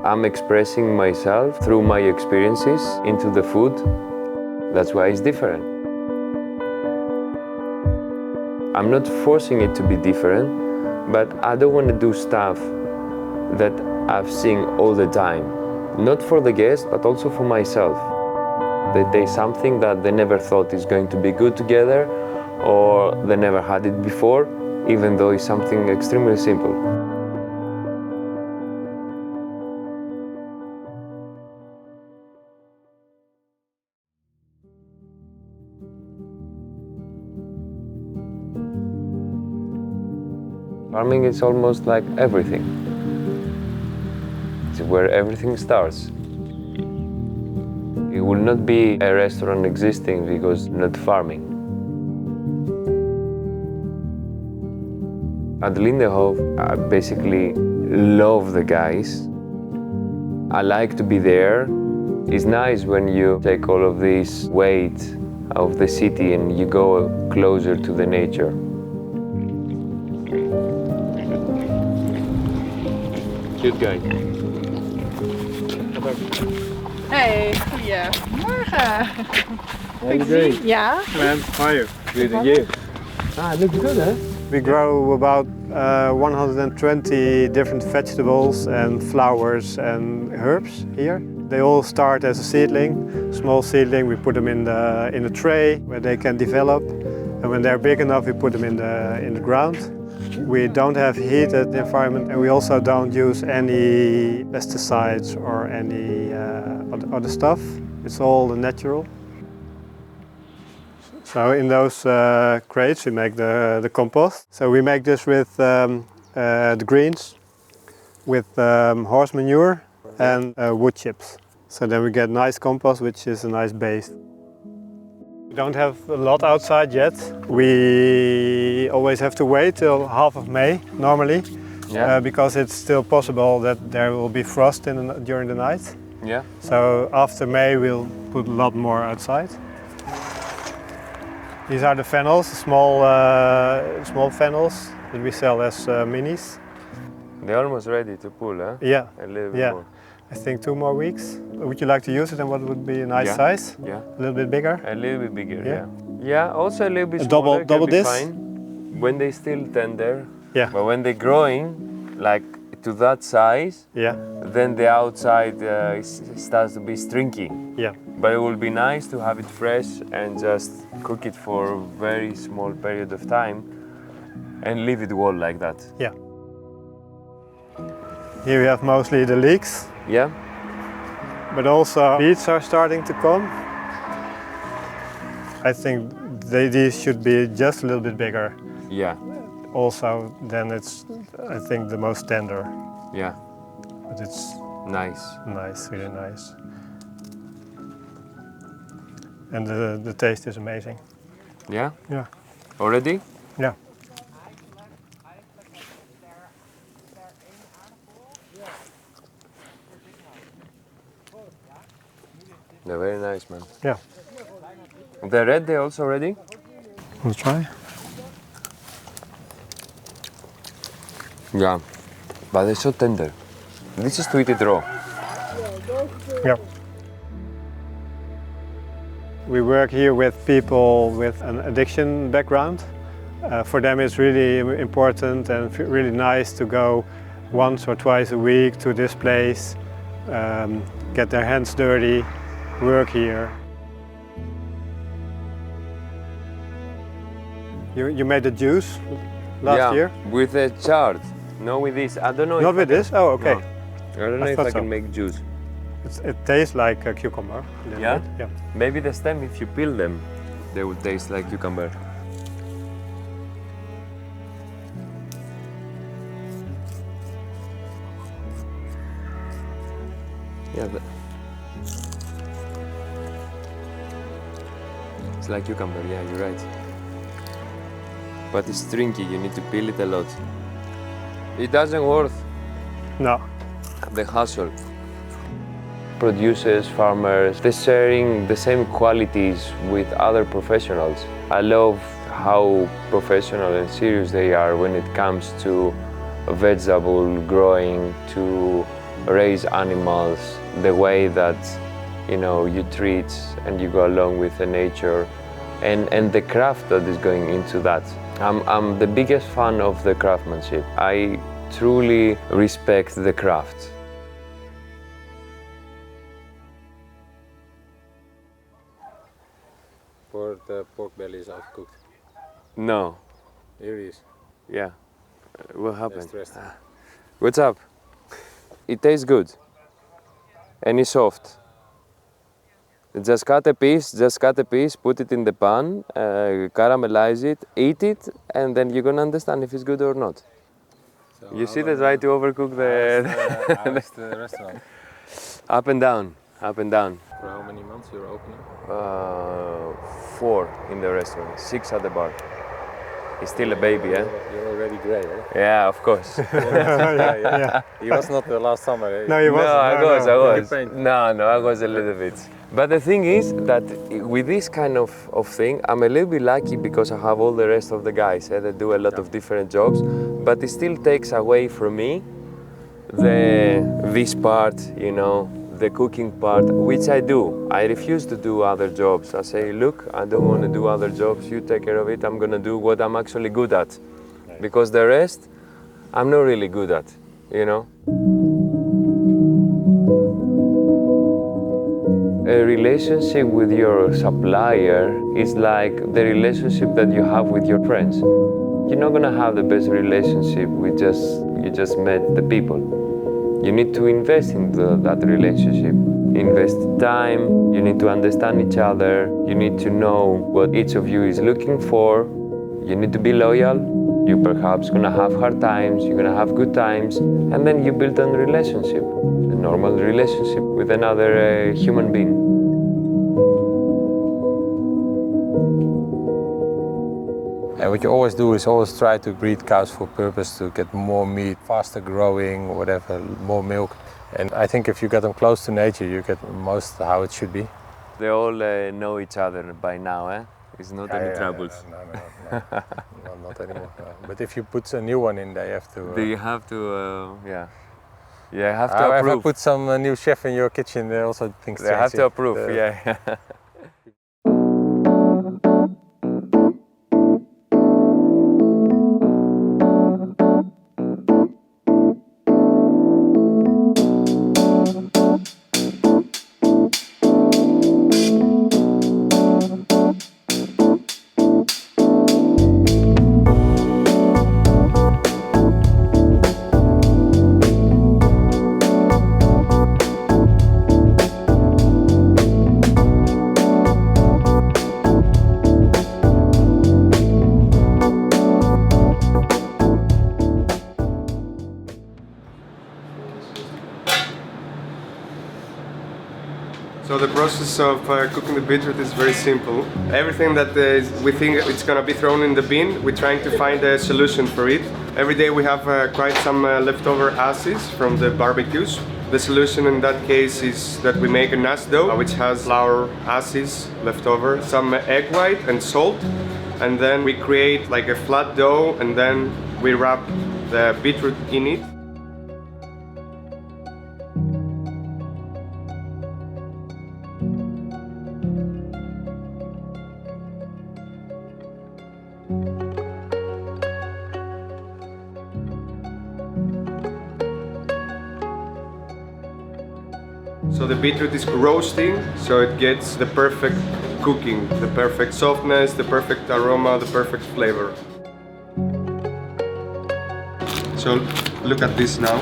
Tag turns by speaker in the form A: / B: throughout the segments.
A: I'm expressing myself through my experiences into the food. That's why it's different. I'm not forcing it to be different, but I don't want to do stuff that I've seen all the time. Not for the guests, but also for myself. They taste something that they never thought is going to be good together, or they never had it before, even though it's something extremely simple. Farming is almost like everything. It's where everything starts. It will not be a restaurant existing because not farming. At Lindenhof, I basically love the guys. I like to be there. It's nice when you take all of this weight of the city and you go closer to the nature. Cute guy.
B: Hey, goedemorgen.
C: How you doing?
B: Ja.
C: Man, how are you?
A: Good, and you? Ah, it looks good, huh?
C: We grow about 120 different vegetables and flowers and herbs here. They all start as a seedling, small seedling. We put them in the tray where they can develop, and when they're big enough, we put them in the ground. We don't have heated environment, and we also don't use any pesticides or any other stuff. It's all natural. So in those crates we make the compost. So we make this with the greens, with horse manure and wood chips. So then we get nice compost, which is a nice base. We don't have a lot outside yet. We always have to wait till half of May normally, because it's still possible that there will be frost during the night.
A: Yeah.
C: So after May we'll put a lot more outside. These are the fennels, small fennels that we sell as minis.
A: They're almost ready to pull, huh?
C: Yeah.
A: A little bit more.
C: I think 2 more weeks. Would you like to use it, and what would be a nice size?
A: Yeah.
C: A little bit bigger?
A: A little bit bigger,
C: Yeah.
A: Yeah, also a little bit
C: A
A: smaller
C: double
A: can be
C: this?
A: fine. When they still tender.
C: Yeah.
A: But when they're growing, like to that size,
C: Yeah.
A: then the outside starts to be stringy.
C: Yeah.
A: But it will be nice to have it fresh and just cook it for a very small period of time and leave it whole like that.
C: Yeah. Here we have mostly the leeks,
A: Yeah?
C: but also beets are starting to come. I think these should be just a little bit bigger.
A: Yeah.
C: Also, then it's, I think, the most tender.
A: Yeah.
C: But it's
A: Nice.
C: nice, really nice. And the taste is amazing.
A: Yeah?
C: Yeah.
A: Already?
C: Yeah.
A: They're very nice, man.
C: Yeah.
A: They're red, they're also ready?
C: We'll try.
A: Yeah. But they're so tender. This is to eat it raw.
C: Yeah. We work here with people with an addiction background. For them it's really important and really nice to go once or twice a week to this place, get their hands dirty, work here. You made the juice last year?
A: With a chard. No, with this. I don't know.
C: Not with this? Oh, okay.
A: No. I don't know if
C: thought
A: I can
C: so.
A: make juice.
C: It tastes like a cucumber. A little
A: Yeah?
C: bit. Yeah.
A: Maybe the stem, if you peel them, they would taste like cucumber. Yeah, it's like cucumber, yeah, you're right. But it's stringy, you need to peel it a lot. It doesn't worth
C: No.
A: the hassle. Producers, farmers, they're sharing the same qualities with other professionals. I love how professional and serious they are when it comes to vegetable growing, to raise animals, the way that you treat and you go along with the nature, and the craft that is going into that. I'm the biggest fan of the craftsmanship. I truly respect the craft.
D: Or the pork belly is outcooked.
A: No.
D: Here it is.
A: Yeah. What happened?
D: That's rest.
A: What's up? It tastes good. And it's soft. Just cut a piece, put it in the pan, caramelize it, eat it, and then you're gonna understand if it's good or not.
D: So
A: You see the try to overcook
D: how is the restaurant?
A: Up and down, up and down.
D: For how many months you're opening?
A: 4 in the restaurant, 6 at the bar. He's still a baby, eh?
D: You're already grey, eh?
A: Yeah, of course.
C: Yeah.
D: He was not the last summer, eh?
C: No, he wasn't.
A: I was.
D: You paint.
A: No, I was a little bit. But the thing is that with this kind of thing, I'm a little bit lucky because I have all the rest of the guys that do a lot of different jobs, but it still takes away from me this part, the cooking part, which I do. I refuse to do other jobs. I say, look, I don't want to do other jobs, you take care of it, I'm gonna do what I'm actually good at.
D: Right.
A: Because the rest, I'm not really good at, A relationship with your supplier is like the relationship that you have with your friends. You're not gonna have the best relationship with you just met the people. You need to invest in that relationship. Invest time, you need to understand each other, you need to know what each of you is looking for, you need to be loyal, you're perhaps gonna have hard times, you're gonna have good times, and then you build a relationship, a normal relationship with another human being.
D: And what you always do is always try to breed cows for purpose to get more meat, faster growing, whatever, more milk. And I think if you get them close to nature, you get most how it should be.
A: They all know each other by now, eh? It's not any troubles.
D: No, not anymore. No. But if you put a new one in, they have to.
A: You have to, yeah. You have to
D: If I
A: approve.
D: put some new chef in your kitchen, they also things
A: They have
D: change.
A: to approve, yeah.
C: So the process of cooking the beetroot is very simple. Everything that we think it's gonna be thrown in the bin, we're trying to find a solution for it. Every day we have quite some leftover ashes from the barbecues. The solution in that case is that we make a nash dough, which has flour, ashes left over, some egg white and salt, and then we create like a flat dough, and then we wrap the beetroot in it. So the beetroot is roasting, so it gets the perfect cooking, the perfect softness, the perfect aroma, the perfect flavor. So look at this now.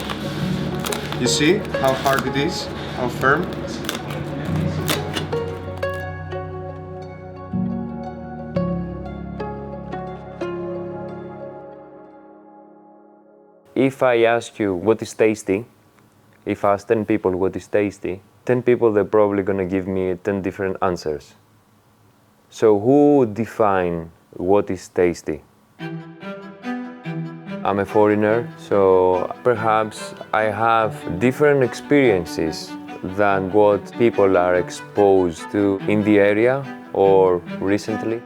C: You see how hard it is, how firm?
A: If I ask you what is tasty, if I ask 10 people what is tasty, 10 people they're probably gonna give me 10 different answers. So who would define what is tasty? I'm a foreigner, so perhaps I have different experiences than what people are exposed to in the area or recently.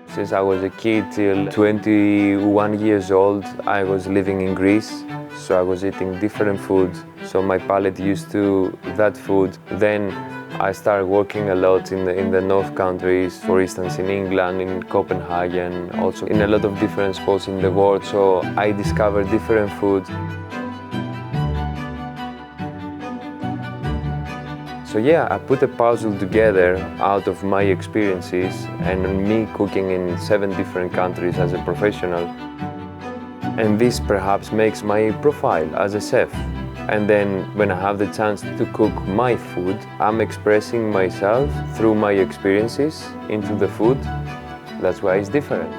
A: Since I was a kid till 21 years old, I was living in Greece. so I was eating different food, so my palate used to that food. Then I started working a lot in the North countries, for instance in England, in Copenhagen, also in a lot of different spots in the world, so I discovered different food. So yeah, I put a puzzle together out of my experiences and me cooking in 7 different countries as a professional. And this perhaps makes my profile as a chef. And then when I have the chance to cook my food, I'm expressing myself through my experiences into the food. That's why it's different.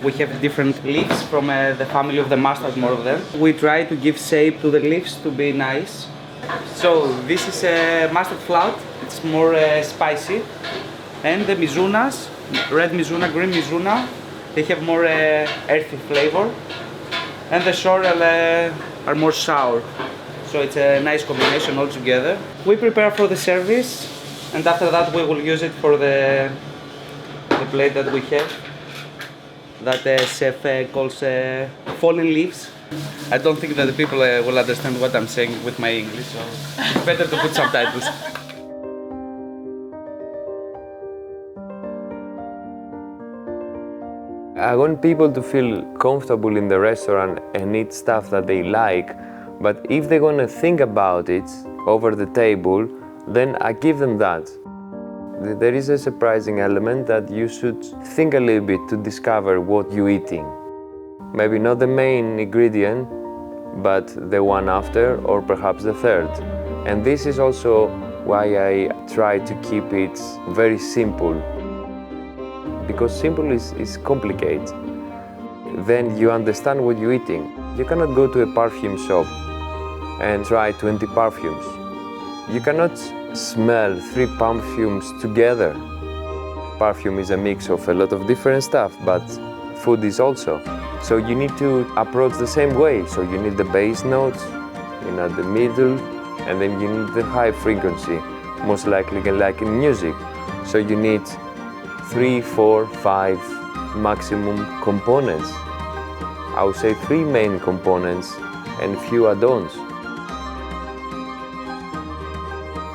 E: We have different leaves from the family of the mustard, more of them. We try to give shape to the leaves to be nice. So this is a mustard flout, it's more spicy. And the mizunas, red mizuna, green mizuna, they have more earthy flavor. And the sorrel are more sour. So it's a nice combination all together. We prepare for the service, and after that we will use it for the plate that we have. That chef calls fallen leaves. I don't think that the people will understand what I'm saying with my English, so it's better to put subtitles.
A: I want people to feel comfortable in the restaurant and eat stuff that they like, but if they're gonna think about it over the table, then I give them that. There is a surprising element that you should think a little bit to discover what you're eating. Maybe not the main ingredient, but the one after, or perhaps the third. And this is also why I try to keep it very simple. Because simple is complicated. Then you understand what you're eating. You cannot go to a perfume shop and try 20 perfumes. You cannot smell 3 perfumes together. Perfume is a mix of a lot of different stuff, but food is also. So you need to approach the same way. So you need the base notes, at the middle, and then you need the high frequency, most likely like in music. So you need 3, 4, 5 maximum components. I would say 3 main components and few add-ons.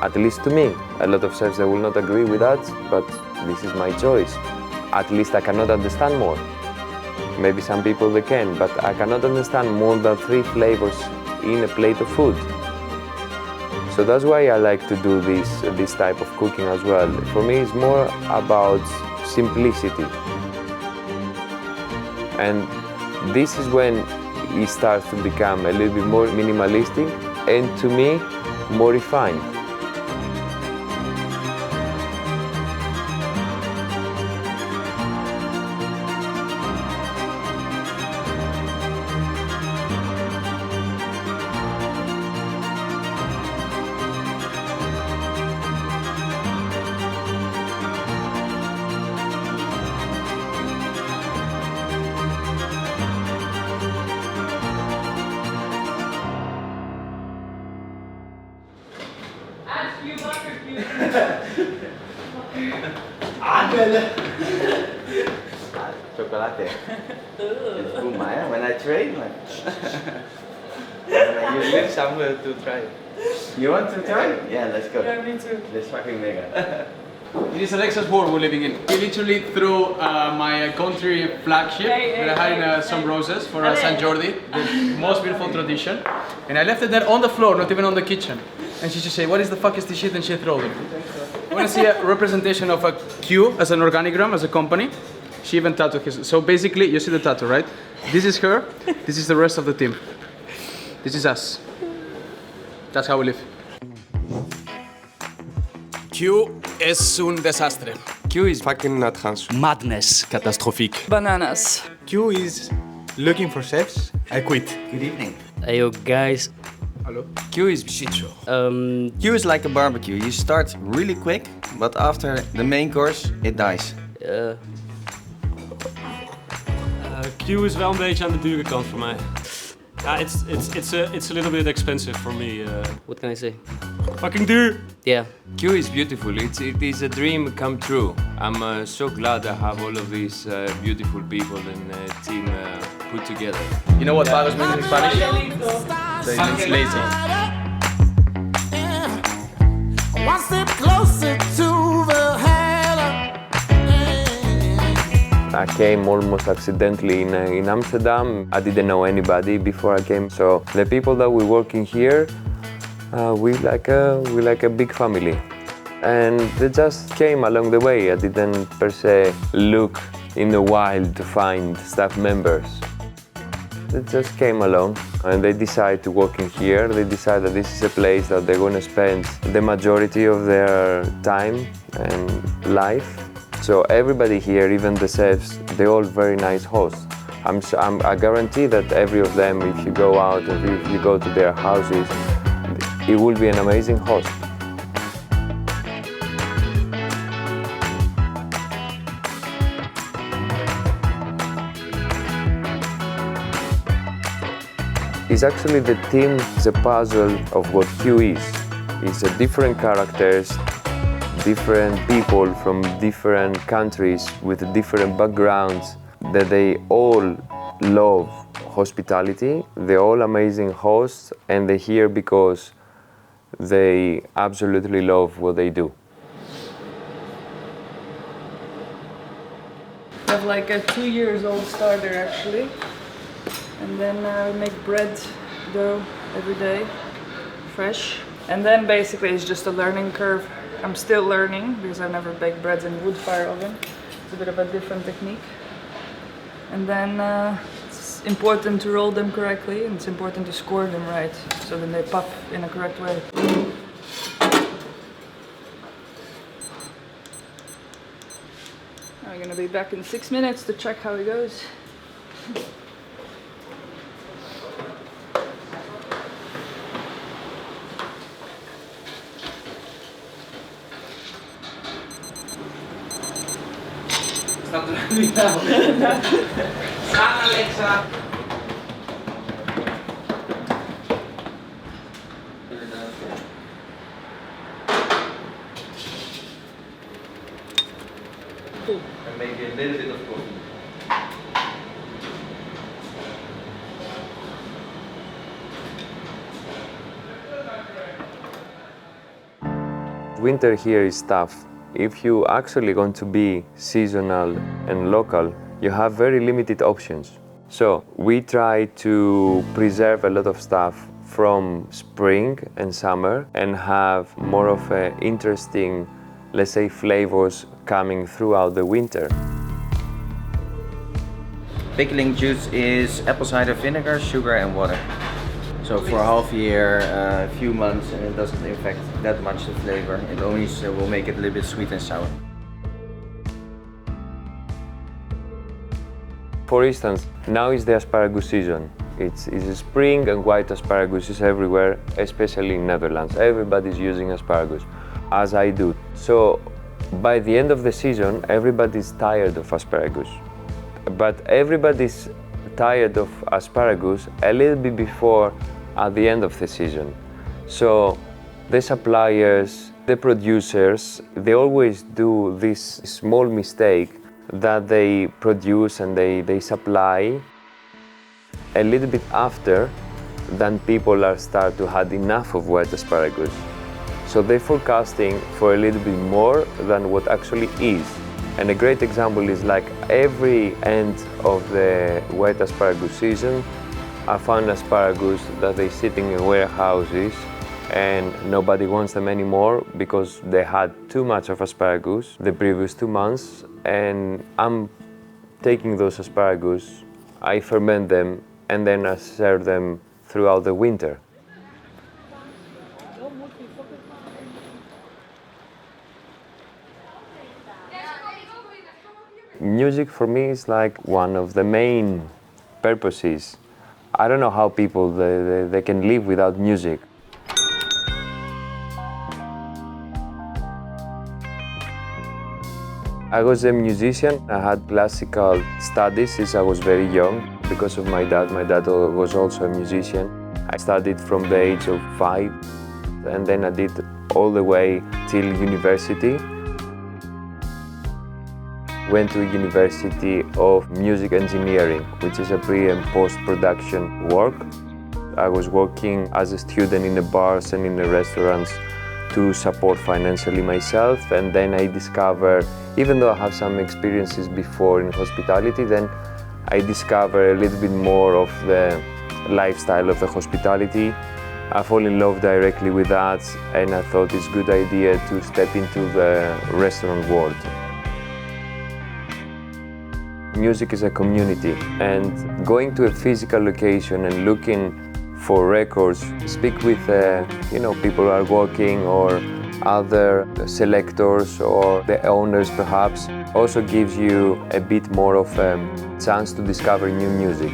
A: At least to me. A lot of chefs will not agree with that, but this is my choice. At least I cannot understand more. Maybe some people they can, but I cannot understand more than 3 flavors in a plate of food. So that's why I like to do this type of cooking as well. For me, it's more about simplicity. And this is when it starts to become a little bit more minimalistic and, to me, more refined.
F: Chocolate. It's boom, man. When I train, like. You live somewhere to try. You want to try? Yeah, let's go.
B: Yeah, me too.
F: Let's fucking make it.
G: It is Alexa's world we're living in. We literally threw my country flagship that I had some roses for San Jordi, the most beautiful tradition. And I left it there on the floor, not even on the kitchen. And she just said, "What is the fuck is this shit?" And she threw it. I want to see a representation of a Q as an organigram, as a company. She even tattooed his. So basically, you see the tattoo, right? This is her, this is the rest of the team. This is us. That's how we live. Q es un desastre.
H: Q is fucking not handsome.
G: Madness. Catastrophique.
B: Bananas.
I: Q is looking for chefs. I quit.
F: Good evening.
J: Hey yo guys,
G: Hello.
H: Q is shit show.
F: Q is like a barbecue. You start really quick, but after the main course, it dies.
I: Q is wel een beetje aan de dure kant voor mij. It's a little bit expensive for me.
J: What can I say?
I: Fucking duur!
J: Yeah.
A: Q is beautiful. It is a dream come true. I'm so glad I have all of these beautiful people and team put together.
G: You know what vagos means in Spanish? So it means lazy.
K: One step closer to the
A: I came almost accidentally in Amsterdam. I didn't know anybody before I came, so the people that we're working here, we like a big family, and they just came along the way. I didn't per se look in the wild to find staff members. They just came along and they decided to work in here. They decided that this is a place that they're going to spend the majority of their time and life. So everybody here, even the chefs, they're all very nice hosts. I guarantee that every of them, if you go out, if you go to their houses, it will be an amazing host. It's actually the team, the puzzle of what Q is. It's a different characters, different people from different countries with different backgrounds, that they all love hospitality. They're all amazing hosts, and they're here because they absolutely love what they do.
B: I have like a 2 years old starter actually. And then we make bread dough every day, fresh. And then basically it's just a learning curve. I'm still learning because I've never baked breads in wood fire oven. It's a bit of a different technique. And then it's important to roll them correctly, and it's important to score them right, so then they puff in a correct way. I'm gonna be back in 6 minutes to check how it goes.
E: Alexa. And maybe a little bit of coffee.
A: Winter here is tough. If you actually want to be seasonal and local, you have very limited options. So we try to preserve a lot of stuff from spring and summer and have more of a interesting, let's say, flavors coming throughout the winter.
F: Pickling juice is apple cider vinegar, sugar and water. So for half a year, a few months, and it doesn't affect that much the flavor. It only will make it a little bit sweet and sour.
A: For instance, now is the asparagus season. It's spring and white asparagus is everywhere, especially in Netherlands. Everybody's using asparagus, as I do. So by the end of the season, everybody's tired of asparagus. But everybody's tired of asparagus a little bit before at the end of the season. So the suppliers, the producers, they always do this small mistake that they produce and they supply a little bit after than people are start to have enough of white asparagus. So they're forecasting for a little bit more than what actually is. And a great example is like every end of the white asparagus season, I found asparagus that they're sitting in warehouses and nobody wants them anymore because they had too much of asparagus the previous 2 months. And I'm taking those asparagus, I ferment them, and then I serve them throughout the winter. Music for me is like one of the main purposes I don't know how people they can live without music. I was a musician. I had classical studies since I was very young because of my dad. My dad was also a musician. I studied from the age of 5, and then I did all the way till university. Went to University of Music Engineering, which is a pre- and post-production work. I was working as a student in the bars and in the restaurants to support financially myself, and then I discovered, even though I have some experiences before in hospitality, then I discovered a little bit more of the lifestyle of the hospitality. I fall in love directly with that, and I thought it's a good idea to step into the restaurant world. Music is a community, and going to a physical location and looking for records, speak with people who are working or other selectors or the owners perhaps, also gives you a bit more of a chance to discover new music.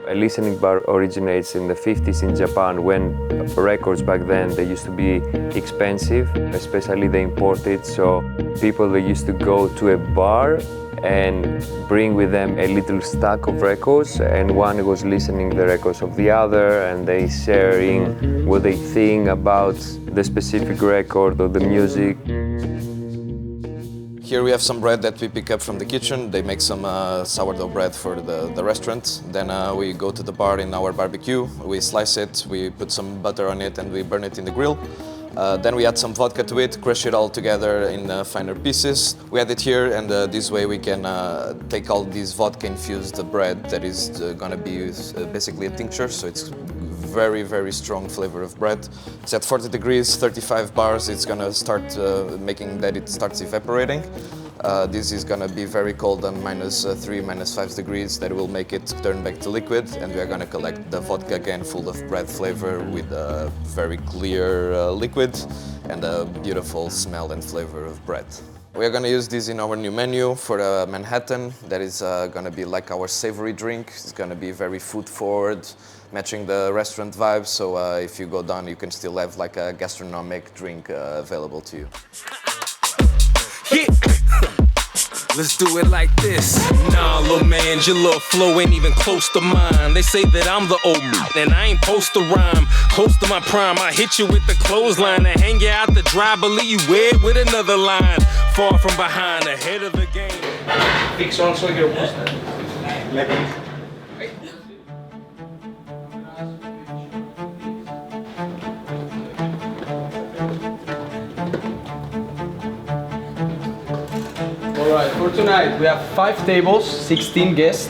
A: A listening bar originates in the 50s in Japan, when records back then they used to be expensive, especially the imported. So people they used to go to a bar and bring with them a little stack of records, and one was listening the records of the other, and they sharing what they think about the specific record or the music.
J: Here we have some bread that we pick up from the kitchen. They make some sourdough bread for the restaurant. Then we go to the bar in our barbecue. We slice it, we put some butter on it, and we burn it in the grill. Then we add some vodka to it, crush it all together in finer pieces. We add it here, and this way we can take all these vodka-infused bread that is going to be basically a tincture, so it's very, very strong flavor of bread. It's at 40 degrees, 35 bars. It's gonna start making that it starts evaporating. This is gonna be very cold on -3, -5 degrees. That will make it turn back to liquid, and we are gonna collect the vodka again full of bread flavor with a very clear liquid and a beautiful smell and flavor of bread. We are going to use this in our new menu for Manhattan. That is going to be like our savory drink. It's going to be very food forward, matching the restaurant vibe. So if you go down, you can still have like a gastronomic drink available to you.
L: Yeah. Let's do it like this. Nah, little man, your little flow ain't even close to mine. They say that I'm the old man, and I ain't post to rhyme. Close to my prime, I hit you with the clothesline and hang you out the dry, but leave you weird with another line. Far from behind, ahead of the game.
E: Fix on so your poster.
G: Alright, for tonight we have 5 tables, 16 guests.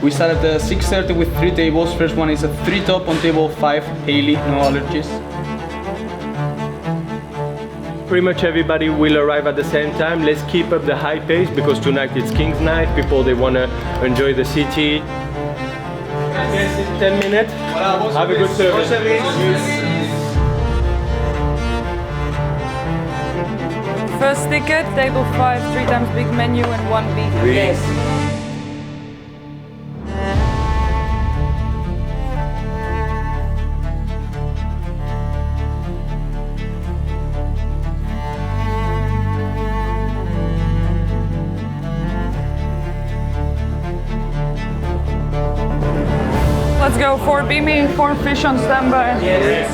G: We start at 6:30 with 3 tables. First one is a 3 top on table 5, Haley, no allergies.
M: Pretty much everybody will arrive at the same time. Let's keep up the high pace because tonight it's King's Night. People, they want to enjoy the city. Yes, in 10 minutes. Have a good service.
B: First ticket, table 5, 3 times big menu and 1 beef.
A: Yes.
B: Let's go, 4 beaming, 4 fish on standby.
M: Yes.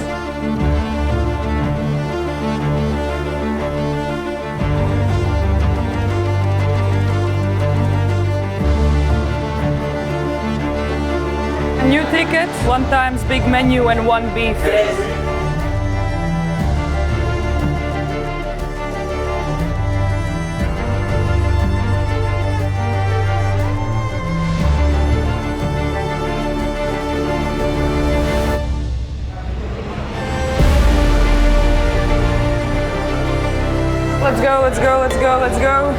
B: New ticket, 1 times big menu and 1 beef.
M: Yes.
B: Let's go, let's go, let's go, let's go.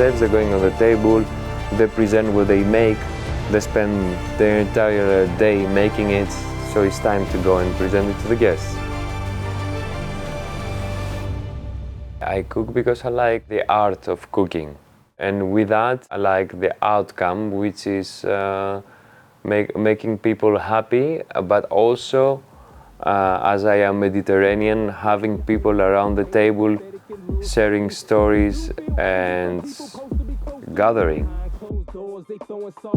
A: chefs, they're going on the table, they present what they make, they spend their entire day making it, so it's time to go and present it to the guests. I cook because I like the art of cooking, and with that I like the outcome, which is making people happy, but also as I am Mediterranean, having people around the table sharing stories and gathering.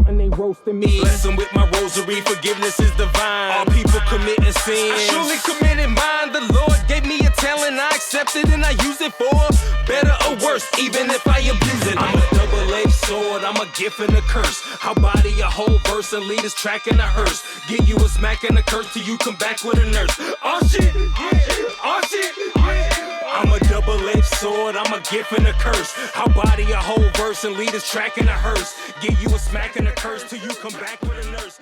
L: And they roasting me. Blessing with my rosary, forgiveness is divine. All people committing sins. I surely committed mine. The Lord gave me a talent, I accepted and I use it for better or worse, even if I abuse it. I'm a double-edged sword, I'm a gift and a curse. How body a whole verse and lead us track in a hearse. Give you a smack and a curse till you come back with a nurse. Oh shit, oh shit, I'm a double-edged sword, I'm a gift and a curse. How body a whole verse and lead us track in a hearse. Give you a smack and a curse till you come back with a nurse.